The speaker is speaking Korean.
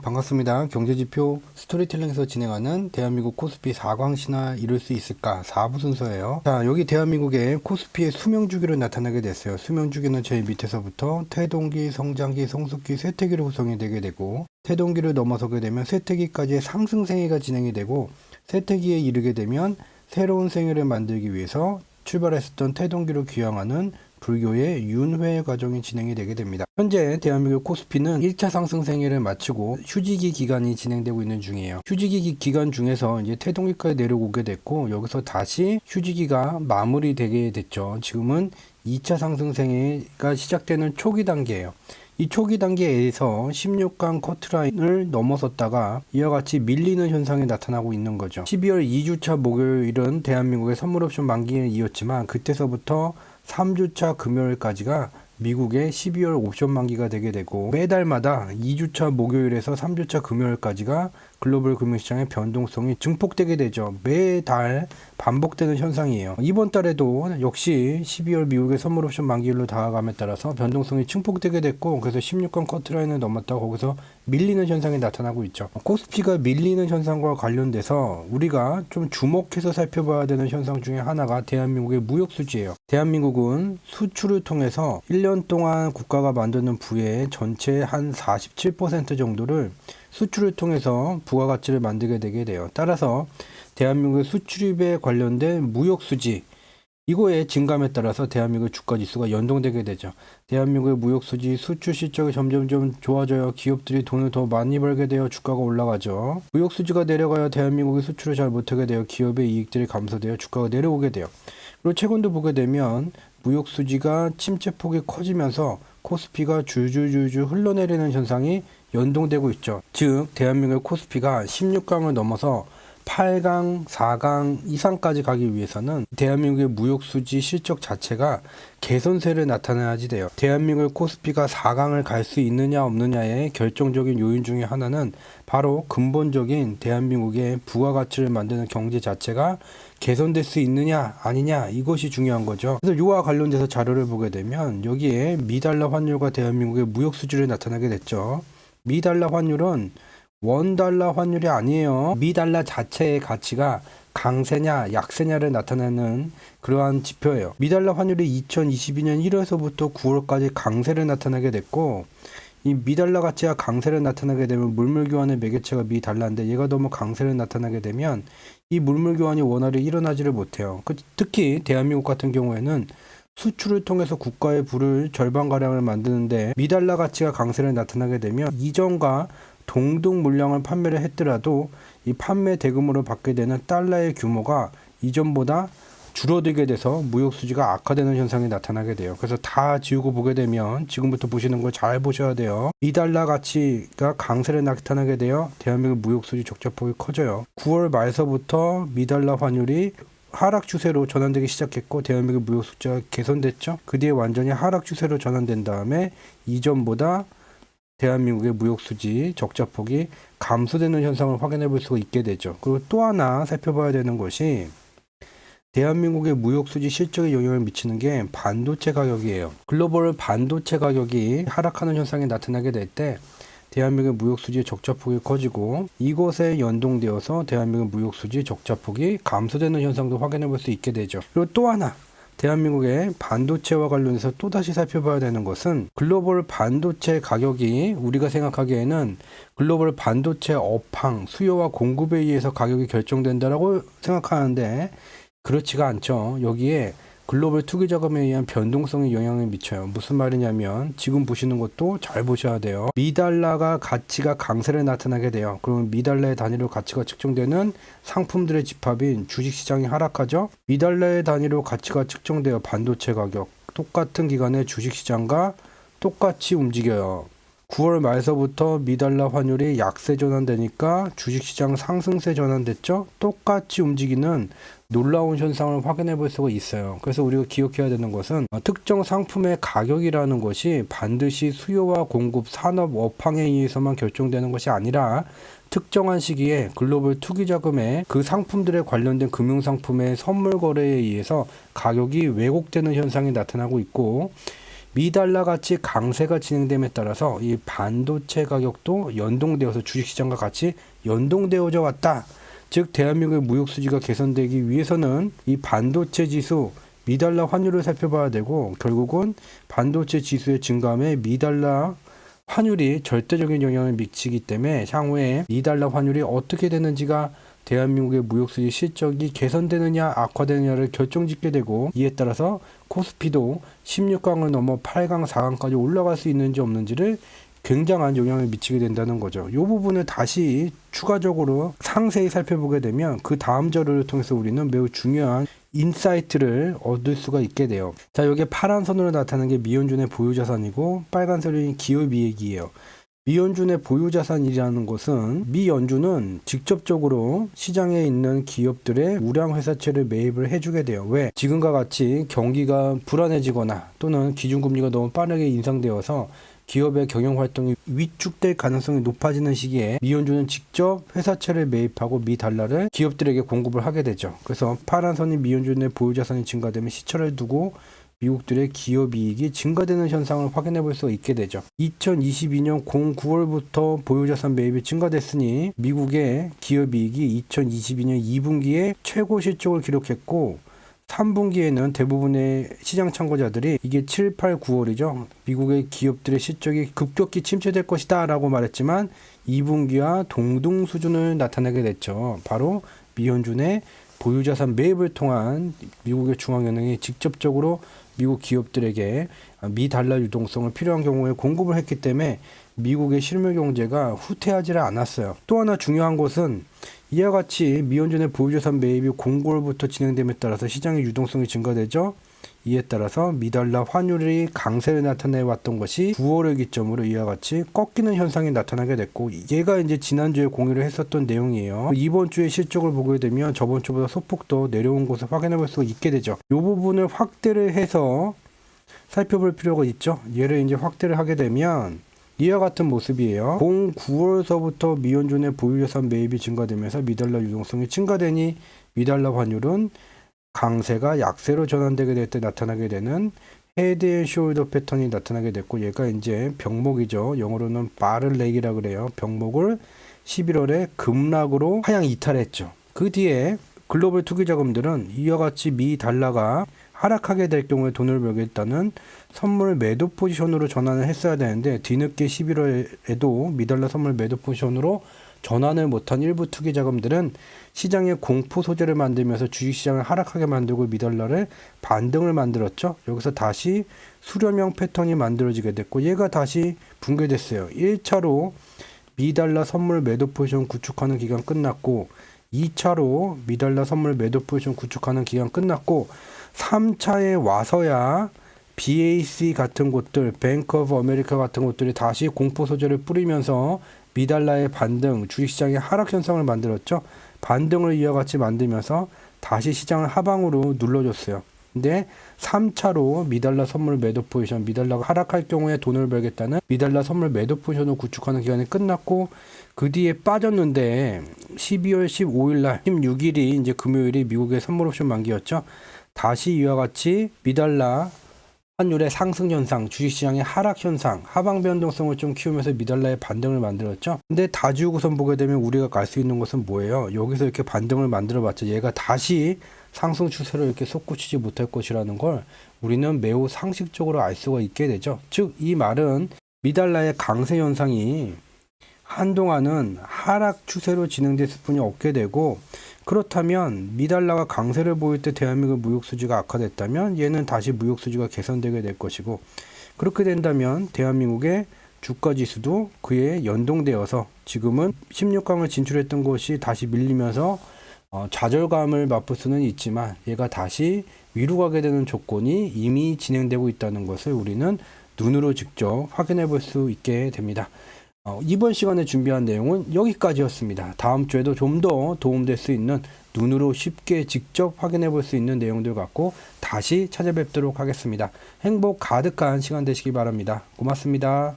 반갑습니다. 경제지표 스토리텔링에서 진행하는 대한민국 코스피 4광시나 이룰 수 있을까 4부 순서예요. 자, 여기 대한민국의 코스피의 수명주기로 나타나게 됐어요. 수명주기는 제일 밑에서부터 태동기, 성장기, 성숙기, 쇠퇴기로 구성이 되게 되고, 태동기를 넘어서게 되면 쇠퇴기까지의 상승생애가 진행이 되고, 쇠퇴기에 이르게 되면 새로운 생애를 만들기 위해서 출발했었던 태동기로 귀향하는 불교의 윤회 과정이 진행이 되게 됩니다. 현재 대한민국 코스피는 1차 상승 생애를 마치고 휴지기 기간이 진행되고 있는 중이에요. 휴지기 기간 중에서 이제 태동기까지 내려오게 됐고, 여기서 다시 휴지기가 마무리되게 됐죠. 지금은 2차 상승 생애가 시작되는 초기 단계예요. 이 초기 단계에서 16강 커트라인을 넘어섰다가 이와 같이 밀리는 현상이 나타나고 있는 거죠. 12월 2주차 목요일은 대한민국의 선물옵션 만기를 이었지만, 그때서부터 3주차 금요일까지가 미국의 12월 옵션 만기가 되게 되고, 매달마다 2주차 목요일에서 3주차 금요일까지가 글로벌 금융시장의 변동성이 증폭되게 되죠. 매달 반복되는 현상이에요. 이번 달에도 역시 12월 미국의 선물옵션 만기일로 다가감에 따라서 변동성이 증폭되게 됐고, 그래서 16강 커트라인을 넘었다가 거기서 밀리는 현상이 나타나고 있죠. 코스피가 밀리는 현상과 관련돼서 우리가 좀 주목해서 살펴봐야 되는 현상 중에 하나가 대한민국의 무역수지예요. 대한민국은 수출을 통해서 1년 동안 국가가 만드는 부의 전체의 한 47% 정도를 수출을 통해서 부가가치를 만들게 되게 돼요. 따라서 대한민국의 수출입에 관련된 무역수지, 이거의 증감에 따라서 대한민국 주가지수가 연동되게 되죠. 대한민국의 무역수지, 수출 실적이 점점점 좋아져요. 기업들이 돈을 더 많이 벌게 되어 주가가 올라가죠. 무역수지가 내려가야 대한민국이 수출을 잘 못하게 되어 기업의 이익들이 감소되어 주가가 내려오게 돼요. 그리고 최근도 보게 되면 무역수지가 침체폭이 커지면서 코스피가 줄줄줄줄 흘러내리는 현상이 연동되고 있죠. 즉 대한민국의 코스피가 16강을 넘어서 8강, 4강 이상까지 가기 위해서는 대한민국의 무역수지 실적 자체가 개선세를 나타내야지 돼요. 대한민국의 코스피가 4강을 갈 수 있느냐 없느냐의 결정적인 요인 중에 하나는 바로 근본적인 대한민국의 부가가치를 만드는 경제 자체가 개선될 수 있느냐 아니냐, 이것이 중요한 거죠. 그래서 이와 관련돼서 자료를 보게 되면 여기에 미달러 환율과 대한민국의 무역수지를 나타나게 됐죠. 미달러 환율은 원달러 환율이 아니에요. 미달러 자체의 가치가 강세냐 약세냐를 나타내는 그러한 지표예요. 미달러 환율이 2022년 1월서부터 9월까지 강세를 나타나게 됐고, 이 미달러 가치가 강세를 나타나게 되면 물물 교환의 매개체가 미달러인데, 얘가 너무 강세를 나타나게 되면 이 물물 교환이 원활히 일어나지를 못해요. 특히 대한민국 같은 경우에는 수출을 통해서 국가의 부를 절반가량을 만드는데, 미달러 가치가 강세를 나타나게 되면 이전과 동등 물량을 판매를 했더라도 이 판매 대금으로 받게 되는 달러의 규모가 이전보다 줄어들게 돼서 무역수지가 악화되는 현상이 나타나게 돼요. 그래서 다 지우고 보게 되면 지금부터 보시는 걸 잘 보셔야 돼요. 미달러 가치가 강세를 나타나게 되어 대한민국 무역수지 적자폭이 커져요. 9월 말서부터 미달러 환율이 하락 추세로 전환되기 시작했고, 대한민국 무역수지가 개선됐죠. 그 뒤에 완전히 하락 추세로 전환된 다음에 이전보다 대한민국의 무역수지 적자폭이 감소되는 현상을 확인해 볼 수가 있게 되죠. 그리고 또 하나 살펴봐야 되는 것이 대한민국의 무역수지 실적에 영향을 미치는 게 반도체 가격이에요. 글로벌 반도체 가격이 하락하는 현상이 나타나게 될 때 대한민국의 무역수지의 적자폭이 커지고, 이것에 연동되어서 대한민국 무역수지 적자폭이 감소되는 현상도 확인해 볼 수 있게 되죠. 그리고 또 하나 대한민국의 반도체와 관련해서 또다시 살펴봐야 되는 것은, 글로벌 반도체 가격이 우리가 생각하기에는 글로벌 반도체 업황, 수요와 공급에 의해서 가격이 결정된다라고 생각하는데 그렇지가 않죠. 여기에 글로벌 투기 자금에 의한 변동성이 영향을 미쳐요. 무슨 말이냐면 지금 보시는 것도 잘 보셔야 돼요. 미달러가 가치가 강세를 나타나게 돼요. 그러면 미달러의 단위로 가치가 측정되는 상품들의 집합인 주식시장이 하락하죠. 미달러의 단위로 가치가 측정되어 반도체 가격, 똑같은 기간에 주식시장과 똑같이 움직여요. 9월 말서부터 미달러 환율이 약세 전환되니까 주식시장 상승세 전환됐죠. 똑같이 움직이는 놀라운 현상을 확인해 볼 수가 있어요. 그래서 우리가 기억해야 되는 것은 특정 상품의 가격이라는 것이 반드시 수요와 공급, 산업 업황에 의해서만 결정되는 것이 아니라 특정한 시기에 글로벌 투기 자금의 그 상품들에 관련된 금융상품의 선물 거래에 의해서 가격이 왜곡되는 현상이 나타나고 있고, 미달러 가치 강세가 진행됨에 따라서 이 반도체 가격도 연동되어서 주식시장과 같이 연동되어져 왔다. 즉 대한민국의 무역 수지가 개선되기 위해서는 이 반도체 지수 미달러 환율을 살펴봐야 되고, 결국은 반도체 지수의 증감에 미달러 환율이 절대적인 영향을 미치기 때문에 향후에 미달러 환율이 어떻게 되는지가 대한민국의 무역수지 실적이 개선되느냐 악화되느냐를 결정짓게 되고, 이에 따라서 코스피도 16강을 넘어 8강, 4강까지 올라갈 수 있는지 없는지를 굉장한 영향을 미치게 된다는 거죠. 이 부분을 다시 추가적으로 상세히 살펴보게 되면 그 다음 자료를 통해서 우리는 매우 중요한 인사이트를 얻을 수가 있게 돼요. 자, 여기 파란 선으로 나타나는 게 미연준의 보유자산이고 빨간 선이 기업이익이에요. 미연준의 보유자산이라는 것은 미연준은 직접적으로 시장에 있는 기업들의 우량회사채를 매입을 해주게 돼요. 왜? 지금과 같이 경기가 불안해지거나 또는 기준금리가 너무 빠르게 인상되어서 기업의 경영활동이 위축될 가능성이 높아지는 시기에 미연준은 직접 회사채를 매입하고 미달러를 기업들에게 공급을 하게 되죠. 그래서 파란 선이 미연준의 보유자산이 증가되면 시차를 두고 미국들의 기업이익이 증가되는 현상을 확인해 볼 수 있게 되죠. 2022년 09월부터 보유자산 매입이 증가됐으니 미국의 기업이익이 2022년 2분기에 최고 실적을 기록했고 3분기에는 대부분의 시장 참고자들이 이게 7, 8, 9월이죠. 미국의 기업들의 실적이 급격히 침체될 것이다 라고 말했지만 2분기와 동등 수준을 나타내게 됐죠. 바로 미연준의 보유자산 매입을 통한 미국의 중앙은행이 직접적으로 미국 기업들에게 미달러 유동성을 필요한 경우에 공급을 했기 때문에 미국의 실물 경제가 후퇴하지 않았어요. 또 하나 중요한 것은 이와 같이 미연준의 보유자산 매입이 09월부터 진행됨에 따라서 시장의 유동성이 증가되죠. 이에 따라서 미달러 환율이 강세를 나타내 왔던 것이 9월을 기점으로 이와 같이 꺾이는 현상이 나타나게 됐고, 얘가 이제 지난주에 공유를 했었던 내용이에요. 이번 주에 실적을 보게 되면 저번 주보다 소폭 더 내려온 것을 확인해 볼 수가 있게 되죠. 이 부분을 확대를 해서 살펴볼 필요가 있죠. 얘를 이제 확대를 하게 되면 이와 같은 모습이에요. 09월서부터 미연준의 보유자산 매입이 증가되면서 미달러 유동성이 증가되니 미달러 환율은 강세가 약세로 전환되게 될 때 나타나게 되는 헤드 앤 숄더 패턴이 나타나게 됐고, 얘가 이제 병목이죠. 영어로는 바를렉이라 그래요. 병목을 11월에 급락으로 하향 이탈했죠. 그 뒤에 글로벌 투기자금들은 이와 같이 미 달러가 하락하게 될 경우에 돈을 벌겠다는 선물 매도 포지션으로 전환을 했어야 되는데, 뒤늦게 11월에도 미달러 선물 매도 포지션으로 전환을 못한 일부 투기자금들은 시장의 공포 소재를 만들면서 주식시장을 하락하게 만들고 미달러를 반등을 만들었죠. 여기서 다시 수렴형 패턴이 만들어지게 됐고, 얘가 다시 붕괴됐어요. 1차로 미달러 선물 매도 포지션 구축하는 기간 끝났고, 2차로 미달러 선물 매도 포지션 구축하는 기간 끝났고, 3차에 와서야 BAC 같은 곳들, 뱅크 오브 아메리카 같은 곳들이 다시 공포 소재를 뿌리면서 미달러의 반등, 주식시장의 하락 현상을 만들었죠. 반등을 이와 같이 만들면서 다시 시장을 하방으로 눌러줬어요. 근데 3차로 미달러 선물 매도 포지션, 미달러가 하락할 경우에 돈을 벌겠다는 미달러 선물 매도 포지션을 구축하는 기간이 끝났고, 그 뒤에 빠졌는데 12월 15일 날 16일이 이제 금요일이 미국의 선물 옵션 만기였죠. 다시 이와 같이 미달러 환율의 상승 현상, 주식시장의 하락 현상, 하방 변동성을 좀 키우면서 미달러의 반등을 만들었죠. 근데 다지우고선 보게 되면 우리가 알 수 있는 것은 뭐예요? 여기서 이렇게 반등을 만들어봤자 얘가 다시 상승 추세로 이렇게 솟구치지 못할 것이라는 걸 우리는 매우 상식적으로 알 수가 있게 되죠. 즉, 이 말은 미달러의 강세 현상이 한동안은 하락 추세로 진행됐을 뿐이 없게 되고, 그렇다면 미달러가 강세를 보일 때 대한민국 무역 수지가 악화됐다면 얘는 다시 무역 수지가 개선되게 될 것이고, 그렇게 된다면 대한민국의 주가 지수도 그에 연동되어서 지금은 16강을 진출했던 것이 다시 밀리면서 좌절감을 맛볼 수는 있지만 얘가 다시 위로 가게 되는 조건이 이미 진행되고 있다는 것을 우리는 눈으로 직접 확인해 볼 수 있게 됩니다. 이번 시간에 준비한 내용은 여기까지였습니다. 다음 주에도 좀 더 도움될 수 있는, 눈으로 쉽게 직접 확인해 볼 수 있는 내용들 갖고 다시 찾아뵙도록 하겠습니다. 행복 가득한 시간 되시기 바랍니다. 고맙습니다.